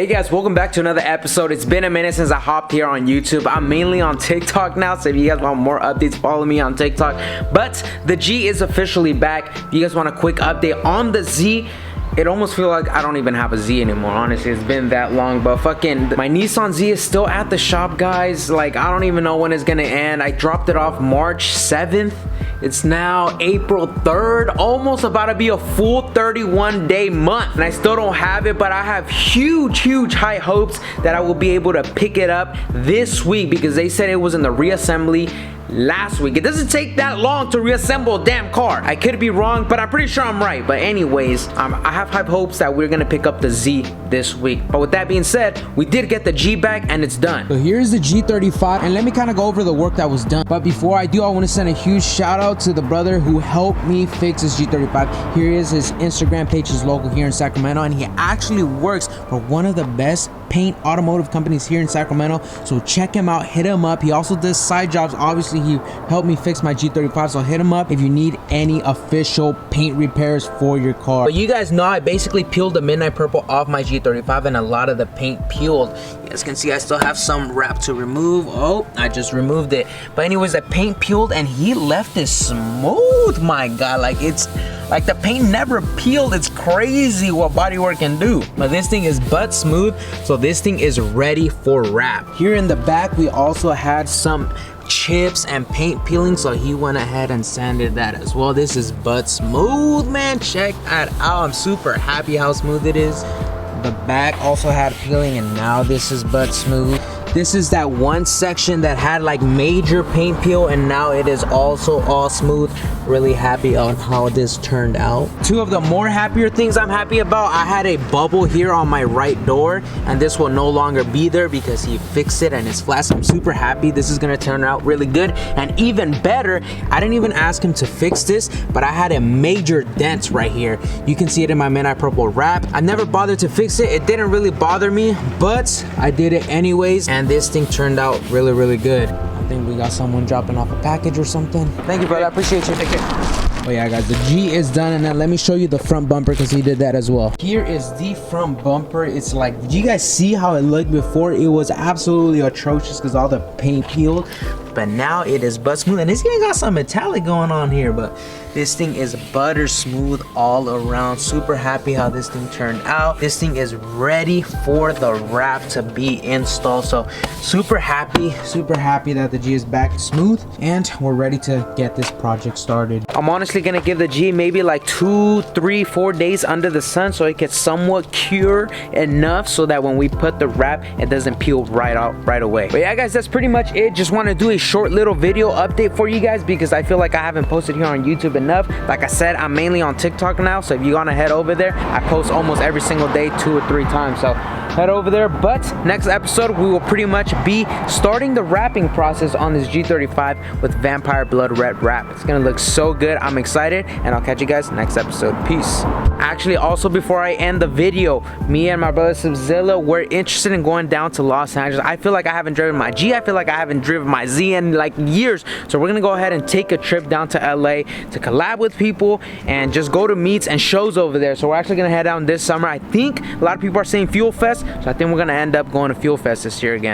Hey guys, welcome back to another episode. It's been a minute since I hopped here on YouTube. I'm mainly on TikTok now, so if you guys want more updates, follow me on TikTok. But the G is officially back. If you guys want a quick update on the Z, it almost feels like I don't even have a Z anymore, honestly. It's been that long, but fucking my Nissan Z is still at the shop, guys. Like, I don't even know when it's gonna end. I dropped it off March 7th. It's now April 3rd, almost about to be a full 31-day month, and I still don't have it, but I have huge high hopes that I will be able to pick it up this week because they said it was in the reassembly last week. It doesn't take that long to reassemble a damn car. I could be wrong, but I'm pretty sure I'm right. But anyways, I have high hopes that we're gonna pick up the Z this week. But with that being said, we did get the G back and it's done. So here's the G35, and let me kind of go over the work that was done. But before I do, I want to send a huge shout out to the brother who helped me fix this G35. Here is his Instagram page, his local here in Sacramento, and he actually works for one of the best paint automotive companies here in Sacramento. So check him out, hit him up. He also does side jobs. Obviously, he helped me fix my G35, so hit him up if you need any official paint repairs for your car. But you guys know I basically peeled the midnight purple off my G35 and a lot of the paint peeled. You guys can see I still have some wrap to remove. Oh, I just removed it. But anyways, the paint peeled and he left it smooth. My God, like it's like the paint never peeled. It's crazy what bodywork can do. But this thing is butt smooth, so this thing is ready for wrap. Here in the back, we also had some chips and paint peeling, so he went ahead and sanded that as well. This is butt smooth, man. Check that out. I'm super happy how smooth it is. The back also had peeling, and now this is butt smooth. This is that one section that had like major paint peel, and now it is also all smooth. Really happy on how this turned out. Two of the more happier things I'm happy about, I had a bubble here on my right door, and this will no longer be there because he fixed it and it's flat. So I'm super happy. This is gonna turn out really good. And even better, I didn't even ask him to fix this, but I had a major dent right here. You can see it in my midnight purple wrap. I never bothered to fix it. It didn't really bother me, but I did it anyways, and this thing turned out really good. I think we got someone dropping off a package or something. Thank you, brother. I appreciate you. Take care. Oh yeah, guys, the G is done, and then let me show you the front bumper because he did that as well. Here is the front bumper. It's like, did you guys see how it looked before? It was absolutely atrocious because all the paint peeled, but now it is butt smooth, and this thing got some metallic going on here, but this thing is butter smooth all around. Super happy how this thing turned out. This thing is ready for the wrap to be installed, so super happy that the G is back smooth, and we're ready to get this project started. I'm honestly gonna give the G maybe like 2, 3, 4 days under the sun so it gets somewhat cure enough so that when we put the wrap, it doesn't peel right out right away. But yeah, guys, that's pretty much it. Just want to do a short little video update for you guys because I feel like I haven't posted here on YouTube enough. Like I said, I'm mainly on TikTok now, so if you wanna head over there, I post almost every single day, 2 or 3 times, so head over there. But next episode, we will pretty much be starting the wrapping process on this G35 with Vampire Blood Red wrap. It's gonna look so good. I'm excited, and I'll catch you guys next episode. Peace. Actually, also before I end the video, me and my brother Subzilla, we're interested in going down to Los Angeles. I feel like I haven't driven my G. I feel like I haven't driven my Z in like years. So we're gonna go ahead and take a trip down to LA to collab with people and just go to meets and shows over there. So we're actually gonna head down this summer. I think a lot of people are saying Fuel Fest, so I think we're gonna end up going to Fuel Fest this year again.